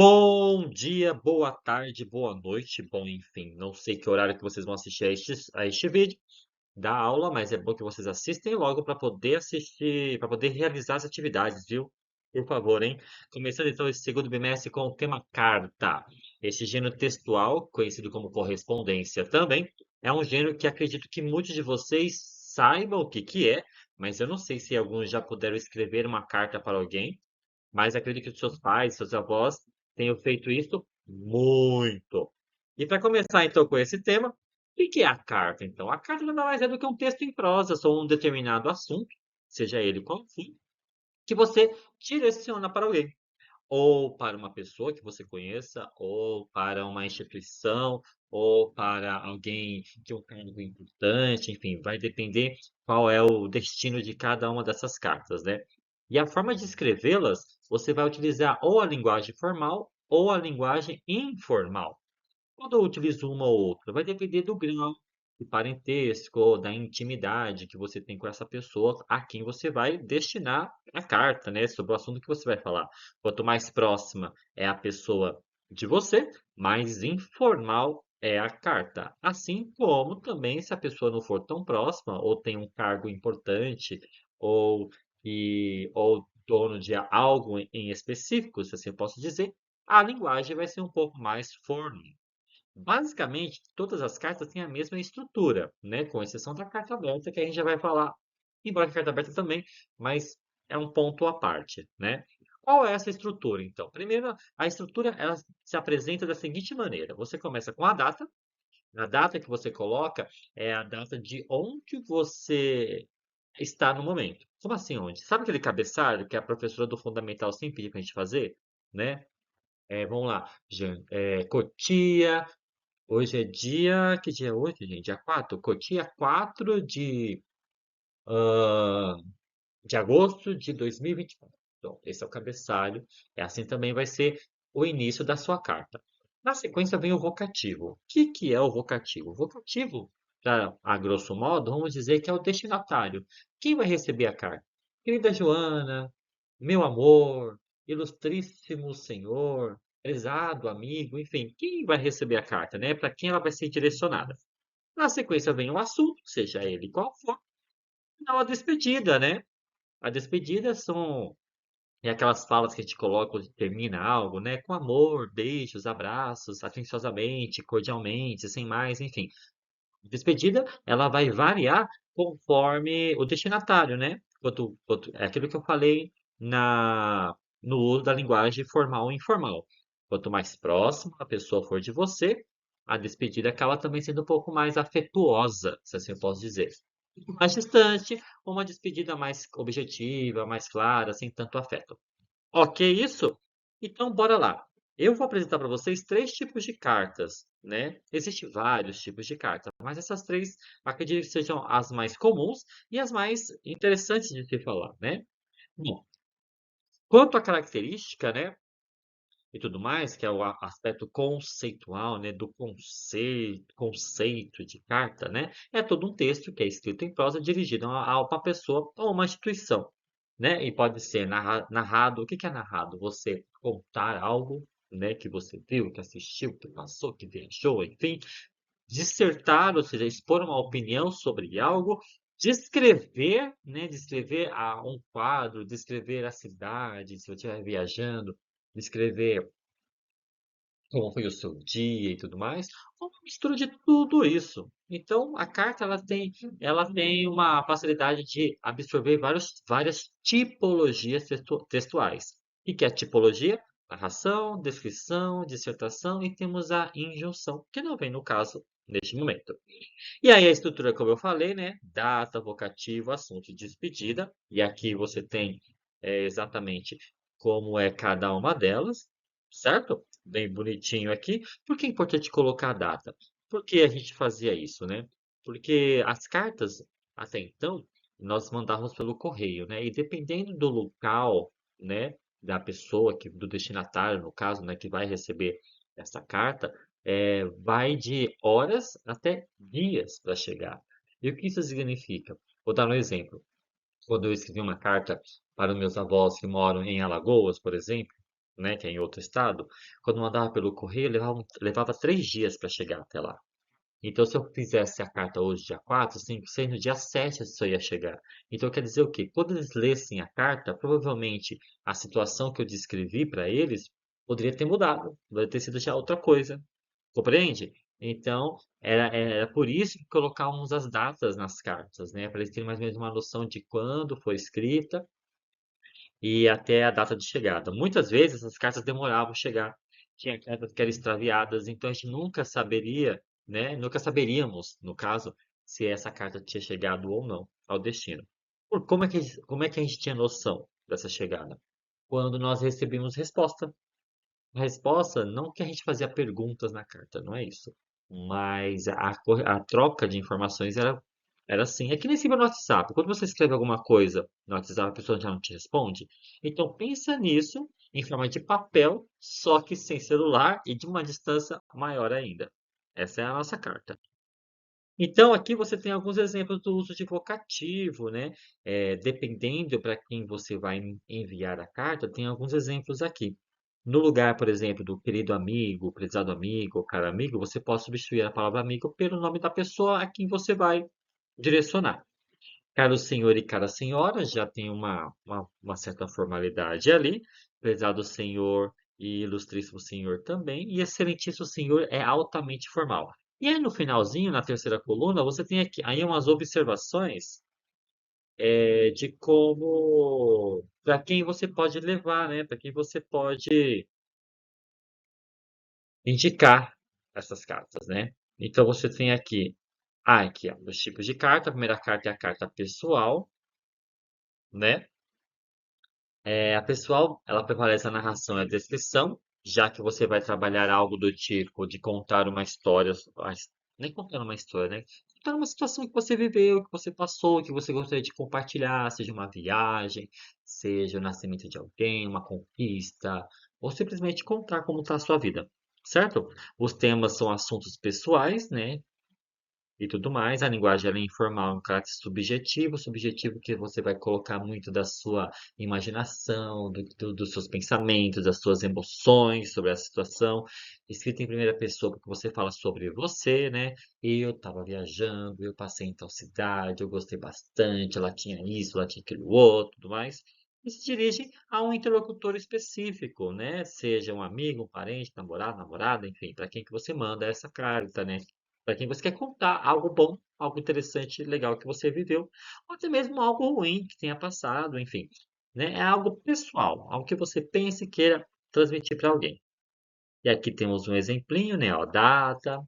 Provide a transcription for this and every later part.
Bom dia, boa tarde, boa noite. Bom, enfim, não sei que horário que vocês vão assistir a este vídeo da aula, mas é bom que vocês assistem logo para poder assistir, para poder realizar as atividades, viu? Por favor, hein? Começando então esse segundo bimestre com o tema carta. Esse gênero textual, conhecido como correspondência também, é um gênero que acredito que muitos de vocês saibam o que que é, mas eu não sei se alguns já puderam escrever uma carta para alguém, mas acredito que os seus pais, seus avós tenham feito isso muito. E para começar então com esse tema, o que que é a carta então? A carta nada mais é do que um texto em prosa sobre um determinado assunto, seja ele qual for, que você direciona para alguém, ou para uma pessoa que você conheça, ou para uma instituição, ou para alguém que é um cargo importante, enfim, vai depender qual é o destino de cada uma dessas cartas, né? E a forma de escrevê-las, você vai utilizar ou a linguagem formal ou a linguagem informal. Quando eu utilizo uma ou outra, vai depender do grau de parentesco, da intimidade que você tem com essa pessoa a quem você vai destinar a carta, né? Sobre o assunto que você vai falar. Quanto mais próxima é a pessoa de você, mais informal é a carta. Assim como também se a pessoa não for tão próxima, ou tem um cargo importante, ou, ou dono de algo em específico, se assim eu posso dizer, a linguagem vai ser um pouco mais formal. Basicamente, todas as cartas têm a mesma estrutura, né? Com exceção da carta aberta, que a gente já vai falar, embora a carta aberta também, mas é um ponto à parte, né? Qual é essa estrutura, então? Primeiro, a estrutura ela se apresenta da seguinte maneira: você começa com a data que você coloca é a data de onde você está no momento. Como assim onde? Sabe aquele cabeçalho que a professora do Fundamental sempre pediu para a gente fazer, né? Vamos lá, Cotia. Hoje é dia. Que dia é hoje, gente? Dia 4. Dia 4 ah, de agosto de 2024. Então, esse é o cabeçalho. É assim também vai ser o início da sua carta. Na sequência vem o vocativo. O que que é o vocativo? O vocativo, a grosso modo, vamos dizer que é o destinatário. Quem vai receber a carta? Querida Joana, meu amor, ilustríssimo senhor, prezado amigo, enfim, quem vai receber a carta, né? Para quem ela vai ser direcionada. Na sequência vem o assunto, seja ele qual for, não a despedida, né? A despedida é aquelas falas que a gente coloca quando termina algo, né? Com amor, beijos, abraços, atenciosamente, cordialmente, sem mais, enfim. Despedida, ela vai variar conforme o destinatário, né? É aquilo que eu falei no uso da linguagem formal e informal. Quanto mais próxima a pessoa for de você, a despedida acaba também sendo um pouco mais afetuosa, se assim eu posso dizer. Mais distante, uma despedida mais objetiva, mais clara, sem tanto afeto. Ok, isso? Então, bora lá. Eu vou apresentar para vocês três tipos de cartas, né? Existem vários tipos de carta, mas essas três acredito que sejam as mais comuns e as mais interessantes de se falar, né? Bom, quanto à característica, né? E tudo mais, que é o aspecto conceitual, né? Do conceito de carta, né? É todo um texto que é escrito em prosa dirigido a uma pessoa ou uma instituição, né? E pode ser narrado. O que que é narrado? Você contar algo, né? Que você viu, que assistiu, que passou, que viajou, enfim. Dissertar, ou seja, expor uma opinião sobre algo. Descrever, né? Descrever um quadro, descrever a cidade, se eu estiver viajando, descrever como foi o seu dia e tudo mais, uma mistura de tudo isso. Então, a carta ela tem uma facilidade de absorver várias tipologias textuais. O que é a tipologia? Narração, descrição, dissertação e temos a injunção, que não vem no caso neste momento. E aí a estrutura, como eu falei, né? Data, vocativo, assunto e despedida. E aqui você tem exatamente como é cada uma delas, certo? Bem bonitinho aqui. Por que é importante colocar a data? Por que a gente fazia isso, né? Porque as cartas, até então, nós mandávamos pelo correio, né? E dependendo do local, né? Da pessoa, do destinatário, no caso, né? Que vai receber essa carta, vai de horas até dias para chegar. E o que isso significa? Vou dar um exemplo. Quando eu escrevi uma carta para os meus avós que moram em Alagoas, por exemplo, né, que é em outro estado, quando mandava pelo correio, levava 3 dias para chegar até lá. Então, se eu fizesse a carta hoje, dia 4, 5, 6, no dia 7 isso ia chegar. Então, quer dizer o quê? Quando eles lessem a carta, provavelmente a situação que eu descrevi para eles poderia ter mudado, poderia ter sido já outra coisa. Compreende? Então, era por isso que colocávamos as datas nas cartas, né? Para eles terem mais ou menos uma noção de quando foi escrita e até a data de chegada. Muitas vezes essas cartas demoravam a chegar, tinha cartas que eram extraviadas, então a gente nunca saberia, né? Nunca saberíamos, no caso, se essa carta tinha chegado ou não ao destino. Como é que a gente tinha noção dessa chegada? Quando nós recebíamos resposta. A resposta, não que a gente fazia perguntas na carta, não é isso. Mas a troca de informações era assim. É que nem sempre no WhatsApp. Quando você escreve alguma coisa no WhatsApp, a pessoa já não te responde. Então pensa nisso em forma de papel, só que sem celular e de uma distância maior ainda. Essa é a nossa carta. Então, aqui você tem alguns exemplos do uso de vocativo, né? Dependendo para quem você vai enviar a carta, tem alguns exemplos aqui. No lugar, por exemplo, do querido amigo, prezado amigo, caro amigo, você pode substituir a palavra amigo pelo nome da pessoa a quem você vai direcionar. Caro senhor e cara senhora, já tem uma certa formalidade ali. Prezado senhor e ilustríssimo senhor também. E excelentíssimo senhor é altamente formal. E aí no finalzinho, na terceira coluna, você tem aqui aí umas observações de como, para quem você pode levar, né? Para quem você pode indicar essas cartas, né? Então você tem aqui, ó, os tipos de carta. A primeira carta é a carta pessoal, né? A pessoal, ela prevalece a narração e a descrição, já que você vai trabalhar algo do tipo de contar uma história, nem contar uma história, né? Contar uma situação que você viveu, que você passou, que você gostaria de compartilhar, seja uma viagem, seja o nascimento de alguém, uma conquista, ou simplesmente contar como está a sua vida, certo? Os temas são assuntos pessoais, né? E tudo mais. A linguagem ela é informal, um caráter subjetivo, subjetivo que você vai colocar muito da sua imaginação, dos seus pensamentos, das suas emoções sobre a situação. Escrita em primeira pessoa, porque você fala sobre você, né? Eu estava viajando, eu passei em tal cidade, eu gostei bastante, ela tinha isso, ela tinha aquilo outro, tudo mais. E se dirige a um interlocutor específico, né? Seja um amigo, um parente, namorado, namorada, enfim, para quem que você manda essa carta, né? Para quem você quer contar algo bom, algo interessante, legal que você viveu, ou até mesmo algo ruim que tenha passado, enfim, né? É algo pessoal, algo que você pense e queira transmitir para alguém. E aqui temos um exemplinho, né? Ó, data,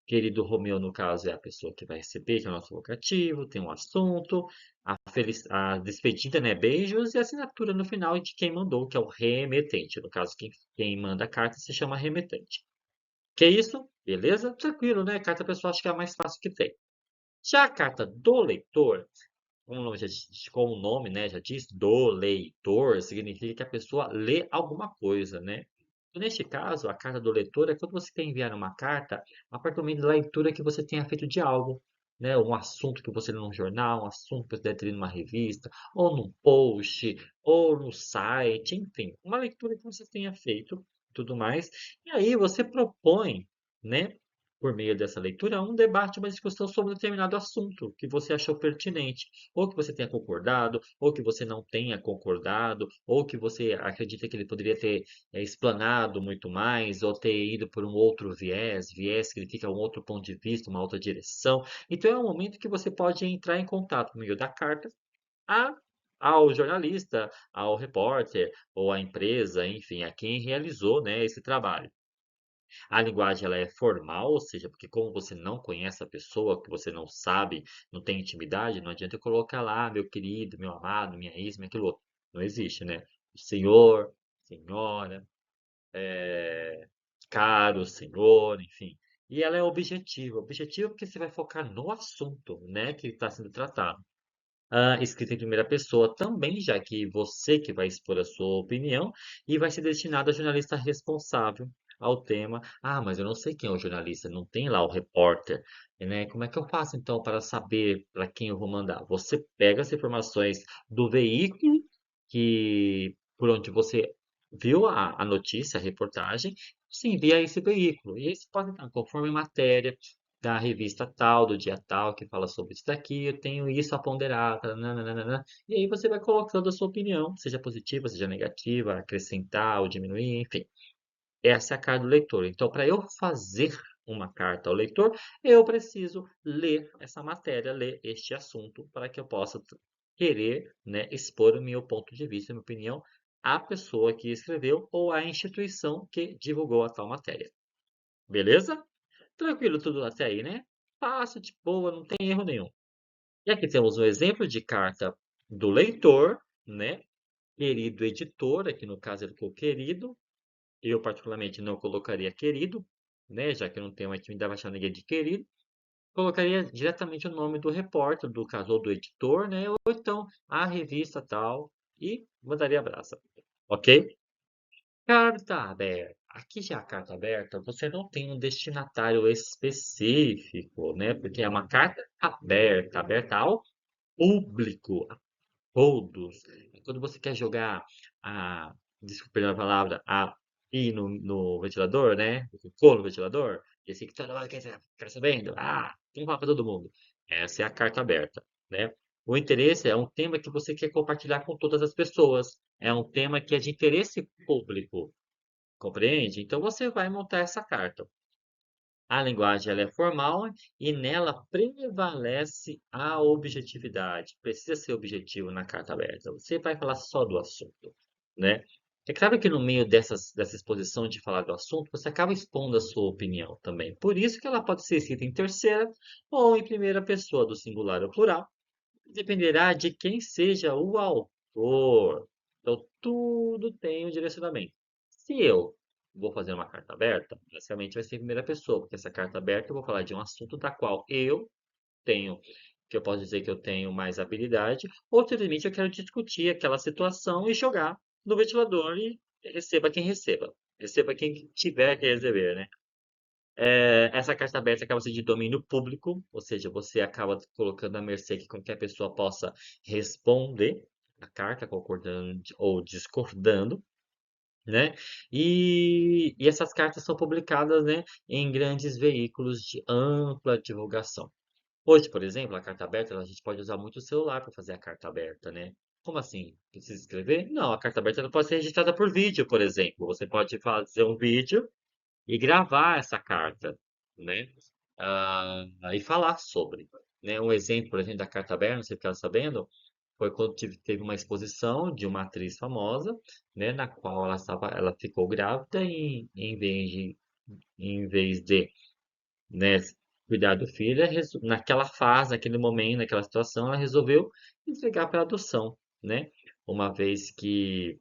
querido Romeu, no caso, é a pessoa que vai receber, que é o nosso vocativo, tem um assunto, a despedida, né? Beijos e a assinatura no final de quem mandou, que é o remetente. No caso, quem manda a carta se chama remetente. Que é isso? Beleza? Tranquilo, né? Carta pessoal acho que é a mais fácil que tem. Já a carta do leitor, como o nome, né, já diz, do leitor, significa que a pessoa lê alguma coisa, né? Então, neste caso, a carta do leitor é quando você quer enviar uma carta a partir do momento da leitura que você tenha feito de algo, né? Um assunto que você lê num jornal, um assunto que você deve ter lido numa revista, ou num post, ou no site, enfim, uma leitura que você tenha feito, tudo mais. E aí você propõe, né? Por meio dessa leitura, um debate, uma discussão sobre um determinado assunto que você achou pertinente, ou que você tenha concordado, ou que você não tenha concordado, ou que você acredita que ele poderia ter explanado muito mais, ou ter ido por um outro viés, viés significa um outro ponto de vista, uma outra direção. Então é um momento que você pode entrar em contato por meio da carta a, ao jornalista, ao repórter, ou à empresa, enfim, a quem realizou, né, esse trabalho. A linguagem ela é formal, ou seja, porque como você não conhece a pessoa, que você não sabe, não tem intimidade, não adianta eu colocar lá, meu querido, meu amado, minha ex, minha aquilo outro. Não existe, né? Senhor, senhora, caro senhor, enfim. E ela é objetiva. Objetiva porque você vai focar no assunto, né, que está sendo tratado. Escrita em primeira pessoa também, já que você que vai expor a sua opinião e vai ser destinado a jornalista responsável ao tema. Ah, mas eu não sei quem é o jornalista, não tem lá o repórter, né? Como é que eu faço então para saber para quem eu vou mandar? Você pega as informações do veículo que por onde você viu a notícia, a reportagem, se envia a esse veículo. E aí você pode estar conforme matéria da revista tal, do dia tal, que fala sobre isso daqui, eu tenho isso a ponderar, nananana. E aí você vai colocando a sua opinião, seja positiva, seja negativa, acrescentar ou diminuir, enfim. Essa é a carta do leitor. Então, para eu fazer uma carta ao leitor, eu preciso ler essa matéria, ler este assunto, para que eu possa querer, né, expor o meu ponto de vista, a minha opinião, à pessoa que escreveu ou à instituição que divulgou a tal matéria. Beleza? Tranquilo tudo até aí, né? Fácil, de boa, não tem erro nenhum. E aqui temos um exemplo de carta do leitor, né? Querido editor, aqui no caso ele ficou querido, eu, particularmente, não colocaria querido, né? Já que eu não tenho uma intimidade, vai achar ninguém de querido. Colocaria diretamente o nome do repórter, do caso, ou do editor, né? Ou então a revista tal, e mandaria abraço. Ok? Carta aberta. Aqui já a carta aberta, você não tem um destinatário específico, né? Porque é uma carta aberta, aberta ao público, todos. Quando você quer jogar a, desculpa a palavra, a pia no ventilador, né? O cocô no ventilador, e assim que toda hora quer sabendo, tem que falar para todo mundo. Essa é a carta aberta, né? O interesse é um tema que você quer compartilhar com todas as pessoas. É um tema que é de interesse público, compreende? Então você vai montar essa carta. A linguagem ela é formal e nela prevalece a objetividade. Precisa ser objetivo na carta aberta. Você vai falar só do assunto, né? É claro que no meio dessa exposição de falar do assunto, você acaba expondo a sua opinião também. Por isso que ela pode ser escrita em terceira ou em primeira pessoa, do singular ou plural. Dependerá de quem seja o autor. Então, tudo tem um direcionamento. Se eu vou fazer uma carta aberta, basicamente vai ser em primeira pessoa, porque essa carta aberta eu vou falar de um assunto da qual eu tenho, que eu posso dizer que eu tenho mais habilidade, ou simplesmente eu quero discutir aquela situação e jogar no ventilador e receba quem receba. Receba quem tiver que receber, né? Essa carta aberta acaba sendo de domínio público, ou seja, você acaba colocando à mercê que qualquer pessoa possa responder a carta, concordando ou discordando, né? E essas cartas são publicadas, né, em grandes veículos de ampla divulgação. Hoje, por exemplo, a carta aberta, a gente pode usar muito o celular para fazer a carta aberta, né? Como assim? Precisa escrever? Não, a carta aberta ela pode ser registrada por vídeo, por exemplo. Você pode fazer um vídeo e gravar essa carta, né? E falar sobre, né? Um exemplo, por exemplo, da carta aberta, não sei se você ficaram sabendo, foi quando teve uma exposição de uma atriz famosa, né? Na qual ela ficou grávida e em vez de, né, cuidar do filho, naquela fase, naquele momento, naquela situação, ela resolveu entregar para adoção, né? Uma vez que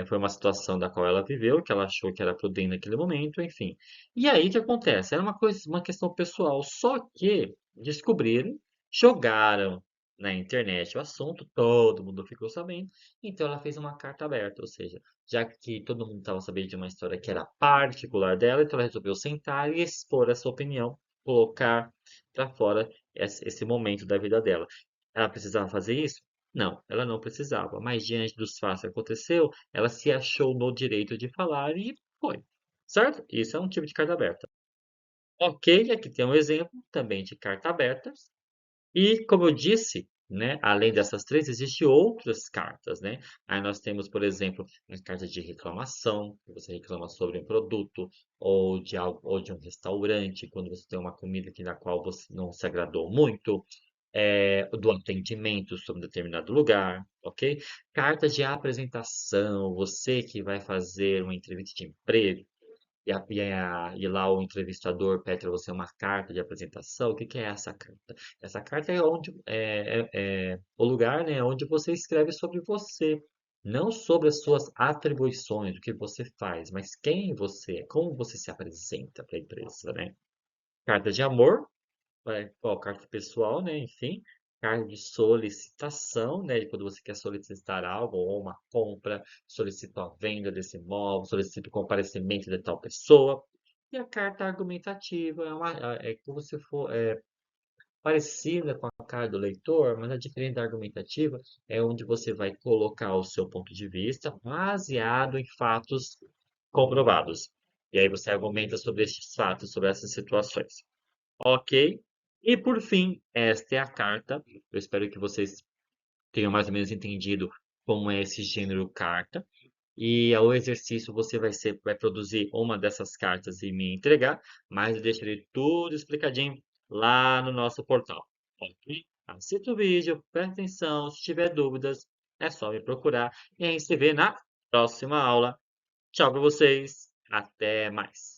foi uma situação da qual ela viveu, que ela achou que era prudente naquele momento, enfim. E aí o que acontece? Era uma coisa, uma questão pessoal, só que descobriram, jogaram na internet o assunto, todo mundo ficou sabendo, então ela fez uma carta aberta, ou seja, já que todo mundo estava sabendo de uma história que era particular dela, então ela resolveu sentar e expor essa opinião, colocar para fora esse momento da vida dela. Ela precisava fazer isso? Não, ela não precisava, mas diante dos fatos que aconteceu, ela se achou no direito de falar e foi. Certo? Isso é um tipo de carta aberta. Ok, aqui tem um exemplo também de carta aberta. E, como eu disse, né, além dessas três, existem outras cartas, né? Aí nós temos, por exemplo, a carta de reclamação, que você reclama sobre um produto, ou de algo, ou de um restaurante, quando você tem uma comida que na qual você não se agradou muito, do atendimento sobre um determinado lugar, ok? Cartas de apresentação, você que vai fazer uma entrevista de emprego, e lá o entrevistador pede para você uma carta de apresentação. O que que é essa carta? Essa carta é onde é o lugar, né, onde você escreve sobre você, não sobre as suas atribuições, o que você faz, mas quem você é, como você se apresenta para a empresa, né? Carta de amor, qual carta pessoal, né? Enfim, carta de solicitação, né? Quando você quer solicitar algo ou uma compra, solicita a venda desse imóvel, solicita o comparecimento de tal pessoa. E a carta argumentativa é como se for parecida com a cara do leitor, mas a diferença da argumentativa é onde você vai colocar o seu ponto de vista baseado em fatos comprovados. E aí você argumenta sobre esses fatos, sobre essas situações. Ok? E por fim, esta é a carta. Eu espero que vocês tenham mais ou menos entendido como é esse gênero carta. E ao exercício você vai produzir uma dessas cartas e me entregar, mas eu deixarei tudo explicadinho lá no nosso portal. Ok? Assista o vídeo, preste atenção, se tiver dúvidas, é só me procurar e a gente se vê na próxima aula. Tchau para vocês, até mais.